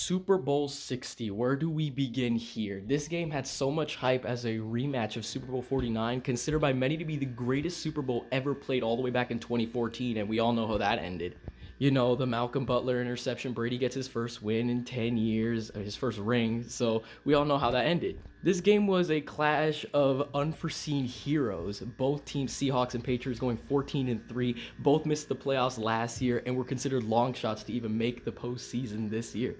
Super Bowl 60, where do we begin here? This game had so much hype as a rematch of Super Bowl 49, considered by many to be the greatest Super Bowl ever played all the way back in 2014, and we all know how that ended. You know, the Malcolm Butler interception, Brady gets his first win in 10 years, his first ring, so we all know how that ended. This game was a clash of unforeseen heroes. Both teams, Seahawks and Patriots, going 14-3, both missed the playoffs last year and were considered long shots to even make the postseason this year.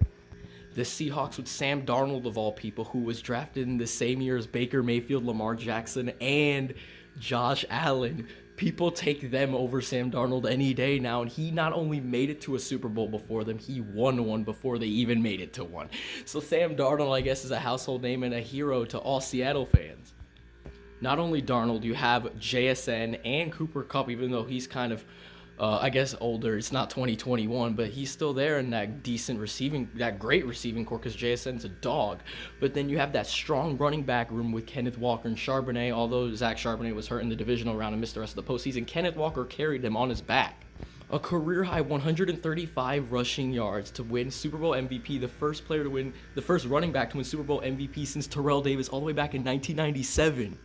The Seahawks with Sam Darnold, of all people, who was drafted in the same year as Baker Mayfield, Lamar Jackson, and Josh Allen. People take them over Sam Darnold any day now, and he not only made it to a Super Bowl before them, he won one before they even made it to one. So Sam Darnold, I guess, is a household name and a hero to all Seattle fans. Not only Darnold, you have JSN and Cooper Kupp, even though he's kind of I guess older. It's not 2021, but he's still there in that great receiving core because JSN's a dog. But then you have that strong running back room with Kenneth Walker and Charbonnet. Although Zach Charbonnet was hurt in the divisional round and missed the rest of the postseason, Kenneth Walker carried him on his back. A career-high 135 rushing yards to win Super Bowl MVP, the first running back to win Super Bowl MVP since Terrell Davis all the way back in 1997.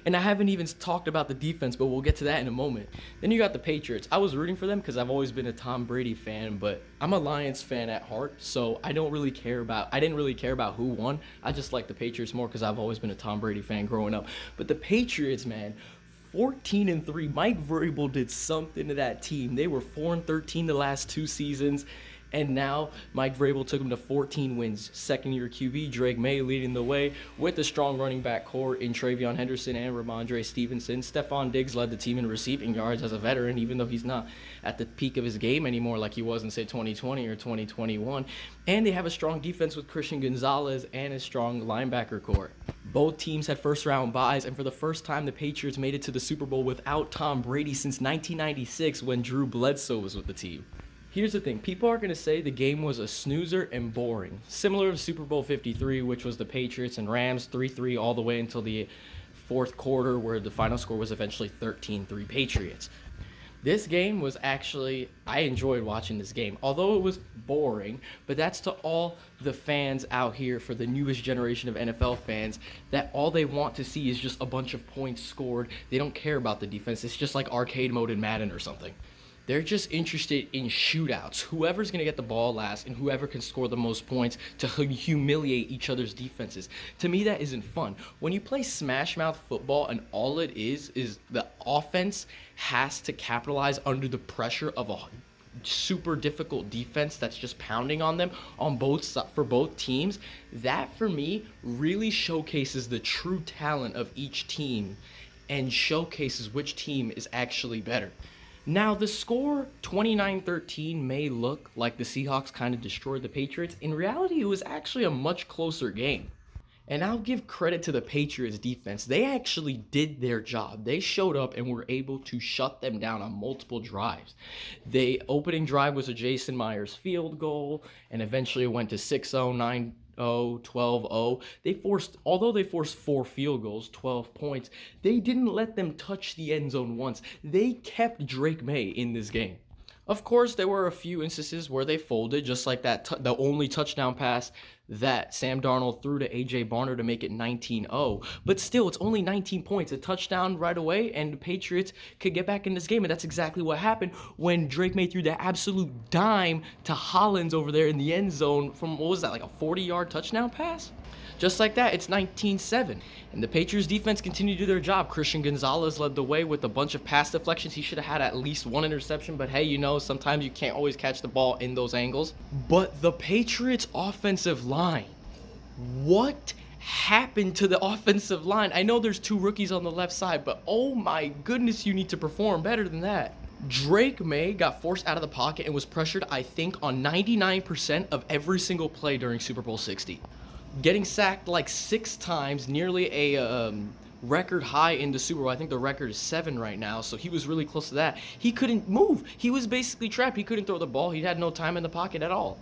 And I haven't even talked about the defense, but we'll get to that in a moment. Then you got the Patriots. I was rooting for them because I've always been a Tom Brady fan, but I'm a Lions fan at heart, so I didn't really care about who won. I just like the Patriots more because I've always been a Tom Brady fan growing up. But the Patriots, man, 14-3. Mike Vrabel did something to that team. They were 4-13 the last two seasons. And now Mike Vrabel took him to 14 wins. Second-year QB Drake May leading the way with a strong running back core in Travion Henderson and Ramondre Stevenson. Stephon Diggs led the team in receiving yards as a veteran, even though he's not at the peak of his game anymore like he was in, say, 2020 or 2021. And they have a strong defense with Christian Gonzalez and a strong linebacker core. Both teams had first-round byes, and for the first time, the Patriots made it to the Super Bowl without Tom Brady since 1996 when Drew Bledsoe was with the team. Here's the thing, people are going to say the game was a snoozer and boring, similar to Super Bowl 53, which was the Patriots and Rams 3-3 all the way until the fourth quarter, where the final score was eventually 13-3 Patriots. This game was actually, I enjoyed watching this game, although it was boring, but that's to all the fans out here, for the newest generation of NFL fans, that all they want to see is just a bunch of points scored. They don't care about the defense. It's just like arcade mode in Madden or something. They're just interested in shootouts. Whoever's going to get the ball last and whoever can score the most points to humiliate each other's defenses. To me, that isn't fun. When you play Smash Mouth football and all it is the offense has to capitalize under the pressure of a super difficult defense that's just pounding on them for both teams, that for me really showcases the true talent of each team and showcases which team is actually better. Now, the score 29-13 may look like the Seahawks kind of destroyed the Patriots. In reality, it was actually a much closer game. And I'll give credit to the Patriots defense. They actually did their job. They showed up and were able to shut them down on multiple drives. The opening drive was a Jason Myers field goal, and eventually it went to 6-0, 9-0, 12-0. Although they forced 4 field goals, 12 points, they didn't let them touch the end zone once. They kept Drake May in this game. Of course, there were a few instances where they folded, just like the only touchdown pass that Sam Darnold threw to A.J. Barner to make it 19-0. But still, it's only 19 points. A touchdown right away, and the Patriots could get back in this game. And that's exactly what happened when Drake May threw that absolute dime to Hollins over there in the end zone from, what was that, like a 40-yard touchdown pass? Just like that, it's 19-7. And the Patriots defense continued to do their job. Christian Gonzalez led the way with a bunch of pass deflections. He should have had at least one interception, but hey, you know, sometimes you can't always catch the ball in those angles. But the Patriots offensive line, what happened to the offensive line? I know there's 2 rookies on the left side, but oh my goodness, you need to perform better than that. Drake May got forced out of the pocket and was pressured, I think, on 99% of every single play during Super Bowl 60. Getting sacked like 6 times, nearly a record high in the Super Bowl. I think the record is 7 right now, so he was really close to that. He couldn't move. He was basically trapped. He couldn't throw the ball. He had no time in the pocket at all.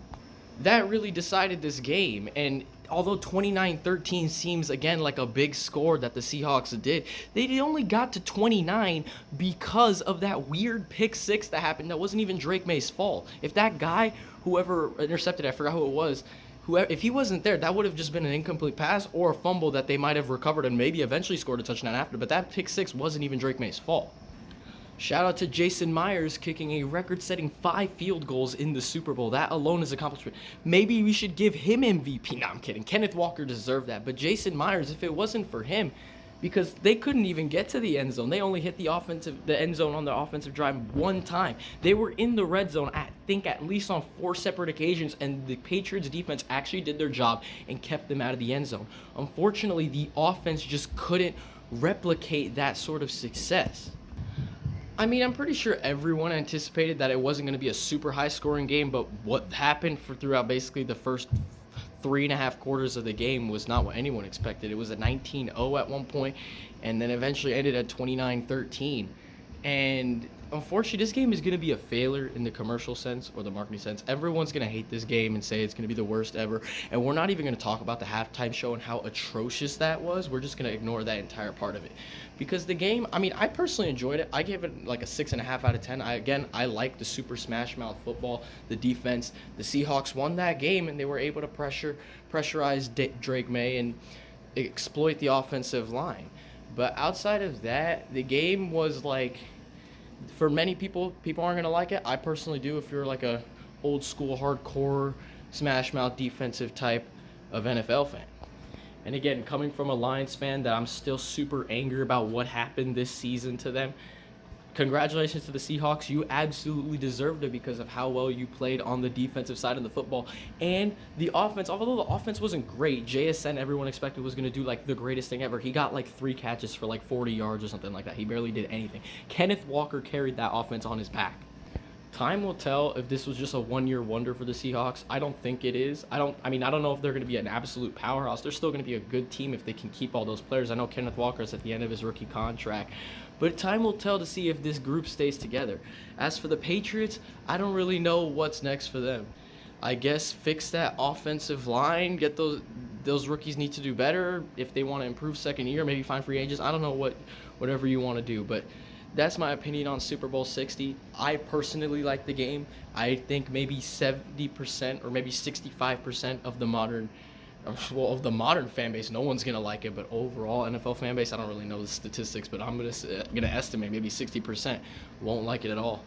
That really decided this game, and although 29-13 seems, again, like a big score that the Seahawks did, they only got to 29 because of that weird pick 6 that happened that wasn't even Drake May's fault. If that guy, whoever intercepted, I forgot who it was, whoever, if he wasn't there, that would have just been an incomplete pass or a fumble that they might have recovered and maybe eventually scored a touchdown after. But that pick six wasn't even Drake May's fault. Shout out to Jason Myers kicking a record-setting 5 field goals in the Super Bowl. That alone is an accomplishment. Maybe we should give him MVP. No, I'm kidding. Kenneth Walker deserved that. But Jason Myers, if it wasn't for him, because they couldn't even get to the end zone. They only hit the end zone on the offensive drive one time. They were in the red zone, I think, at least on 4 separate occasions, and the Patriots defense actually did their job and kept them out of the end zone. Unfortunately, the offense just couldn't replicate that sort of success. I mean, I'm pretty sure everyone anticipated that it wasn't going to be a super high-scoring game, but what happened throughout basically the first 3.5 quarters of the game was not what anyone expected. It was a 19-0 at one point, and then eventually ended at 29-13. And unfortunately, this game is going to be a failure in the commercial sense or the marketing sense. Everyone's going to hate this game and say it's going to be the worst ever. And we're not even going to talk about the halftime show and how atrocious that was. We're just going to ignore that entire part of it. Because the game, I mean, I personally enjoyed it. I gave it like a 6.5 out of 10. I like the Super Smash Mouth football, the defense. The Seahawks won that game, and they were able to pressurize Drake May and exploit the offensive line. But outside of that, the game was like, for many people aren't going to like it. I personally do if you're like a old school hardcore smash mouth defensive type of NFL fan. And again, coming from a Lions fan that I'm still super angry about what happened this season to them, congratulations to the Seahawks. You absolutely deserved it because of how well you played on the defensive side of the football. And the offense, although the offense wasn't great, JSN everyone expected was going to do like the greatest thing ever. He got like 3 catches for like 40 yards or something like that. He barely did anything. Kenneth Walker carried that offense on his back. Time will tell if this was just a one-year wonder for the Seahawks. I don't think it is. I don't know if they're going to be an absolute powerhouse. They're still going to be a good team if they can keep all those players. I know Kenneth Walker is at the end of his rookie contract. But time will tell to see if this group stays together. As for the Patriots, I don't really know what's next for them. I guess fix that offensive line, get those rookies need to do better. If they want to improve second year, maybe find free agents. I don't know whatever you want to do, but that's my opinion on Super Bowl 60. I personally like the game. I think maybe 70% or maybe 65% of the modern fan base, no one's gonna like it. But overall, NFL fan base, I don't really know the statistics, but I'm gonna estimate maybe 60% won't like it at all.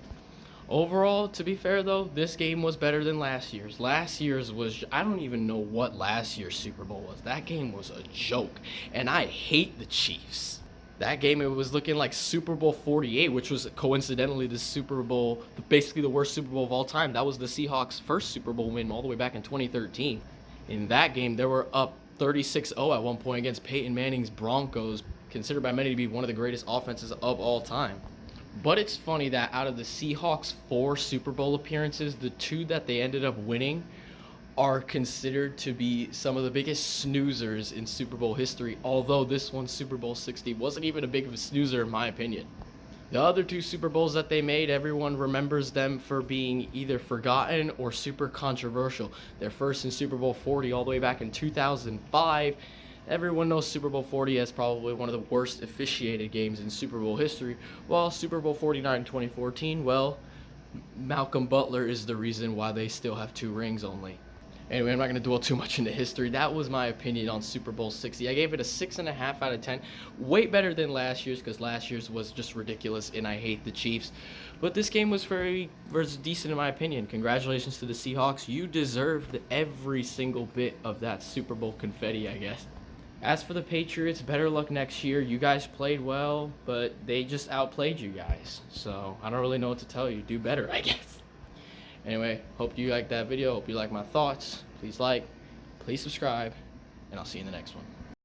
Overall, to be fair though, this game was better than last year's. Last year's was, I don't even know what last year's Super Bowl was. That game was a joke, and I hate the Chiefs. That game, it was looking like Super Bowl 48, which was coincidentally the Super Bowl, basically the worst Super Bowl of all time. That was the Seahawks' first Super Bowl win all the way back in 2013. In that game, they were up 36-0 at one point against Peyton Manning's Broncos, considered by many to be one of the greatest offenses of all time. But it's funny that out of the Seahawks' 4 Super Bowl appearances, the 2 that they ended up winning are considered to be some of the biggest snoozers in Super Bowl history, although this one, Super Bowl 60, wasn't even a big of a snoozer in my opinion. The other 2 Super Bowls that they made, everyone remembers them for being either forgotten or super controversial. Their first in Super Bowl 40 all the way back in 2005. Everyone knows Super Bowl 40 as probably one of the worst officiated games in Super Bowl history, while Super Bowl 49 in 2014, well, Malcolm Butler is the reason why they still have 2 rings only. Anyway, I'm not going to dwell too much into history. That was my opinion on Super Bowl 60. I gave it a 6.5 out of 10. Way better than last year's, because last year's was just ridiculous, and I hate the Chiefs. But this game was very decent in my opinion. Congratulations to the Seahawks. You deserved every single bit of that Super Bowl confetti, I guess. As for the Patriots, better luck next year. You guys played well, but they just outplayed you guys. So I don't really know what to tell you. Do better, I guess. Anyway, hope you liked that video. Hope you like my thoughts. Please like, please subscribe, and I'll see you in the next one.